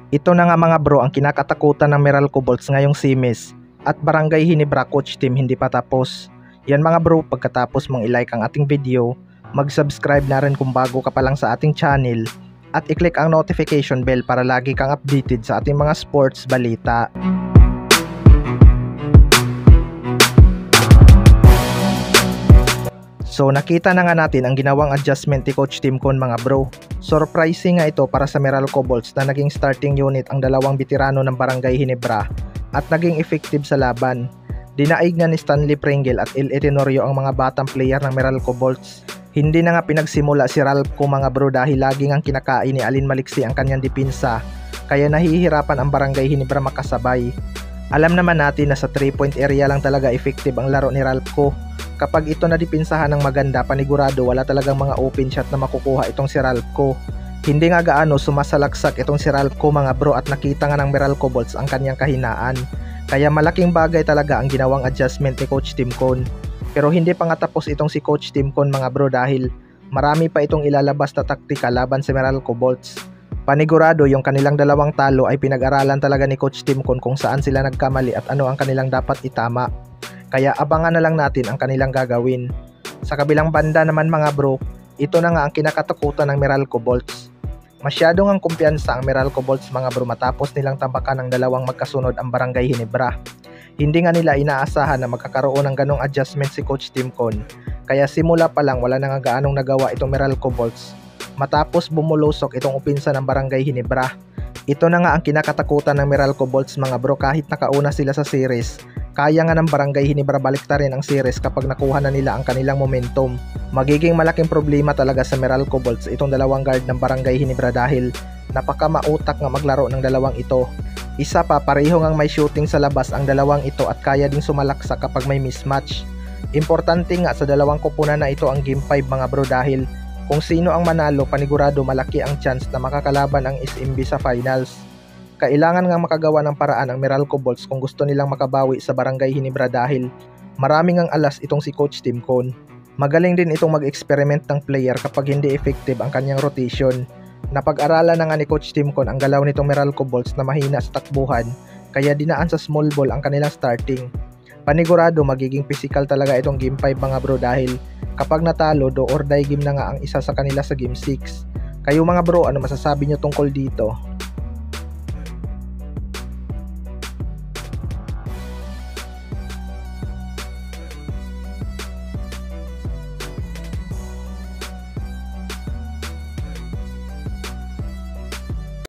Ito na nga mga bro ang kinakatakutan ng Meralco Bolts ngayong Simis at Barangay Ginebra coach team hindi pa tapos. Yan mga bro, pagkatapos mong i-like ang ating video, mag-subscribe na rin kung bago ka pa lang sa ating channel at i-click ang notification bell para lagi kang updated sa ating mga sports balita. So nakita na nga natin ang ginawang adjustment ni Coach Tim Con mga bro. Surprising nga ito para sa Meralco Bolts na naging starting unit ang dalawang veterano ng Barangay Ginebra at naging effective sa laban. Dinaig na ni Stanley Pringle at El Tenorio ang mga batang player ng Meralco Bolts. Hindi na nga pinagsimula si Ralph mga bro dahil laging ang kinakain ni Alin Maliksi ang kanyang dipinsa, kaya nahihirapan ang Barangay Ginebra makasabay. Alam naman natin na sa 3-point area lang talaga effective ang laro ni Ralph. Kapag ito na dipinsahan ng maganda, panigurado wala talagang mga open shot na makukuha itong si Ralph. Hindi nga gaano sumasalaksak itong si Ralph mga bro at nakita nga ng Meralco Bolts ang kanyang kahinaan. Kaya malaking bagay talaga ang ginawang adjustment ni Coach Tim Con. Pero hindi pa nga tapos itong si Coach Tim Con mga bro dahil marami pa itong ilalabas na taktika laban sa Meralco Bolts. Panigurado yung kanilang dalawang talo ay pinag-aralan talaga ni Coach Tim Con kung saan sila nagkamali at ano ang kanilang dapat itama. Kaya abangan na lang natin ang kanilang gagawin. Sa kabilang banda naman mga bro, ito na nga ang kinakatakutan ng Meralco Bolts. Masyadong ang kumpiyansa ang Meralco Bolts mga bro matapos nilang tampakan ng dalawang magkasunod ang Barangay Ginebra. Hindi nga nila inaasahan na magkakaroon ng ganong adjustment si Coach Tim Con. Kaya simula pa lang wala na nga gaanong nagawa itong Meralco Bolts matapos bumulusok itong upinsa ng Barangay Ginebra. Ito na nga ang kinakatakutan ng Meralco Bolts mga bro kahit nakauna sila sa series. Kaya nga ng Barangay Ginebra baliktarin ang series kapag nakuha na nila ang kanilang momentum. Magiging malaking problema talaga sa Meralco Bolts itong dalawang guard ng Barangay Ginebra dahil napakamautak nga maglaro ng dalawang ito. Isa pa, pareho ngang may shooting sa labas ang dalawang ito at kaya ding sumalaksak kapag may mismatch. Importante nga sa dalawang koponan na ito ang Game 5 mga bro dahil kung sino ang manalo, panigurado malaki ang chance na makakalaban ang SMB sa finals. Kailangan nga makagawa ng paraan ang Meralco Bolts kung gusto nilang makabawi sa Barangay Ginebra dahil maraming ang alas itong si Coach Tim Con. Magaling din itong mag-experiment ng player kapag hindi effective ang kanyang rotation. Napag-aralan na nga ni Coach Tim Con ang galaw nitong Meralco Bolts na mahina sa takbuhan kaya dinaan sa small ball ang kanilang starting. Panigurado magiging physical talaga itong Game 5 mga bro dahil kapag natalo do or die game na nga ang isa sa kanila sa Game 6. Kayo mga bro, ano masasabi nyo tungkol dito?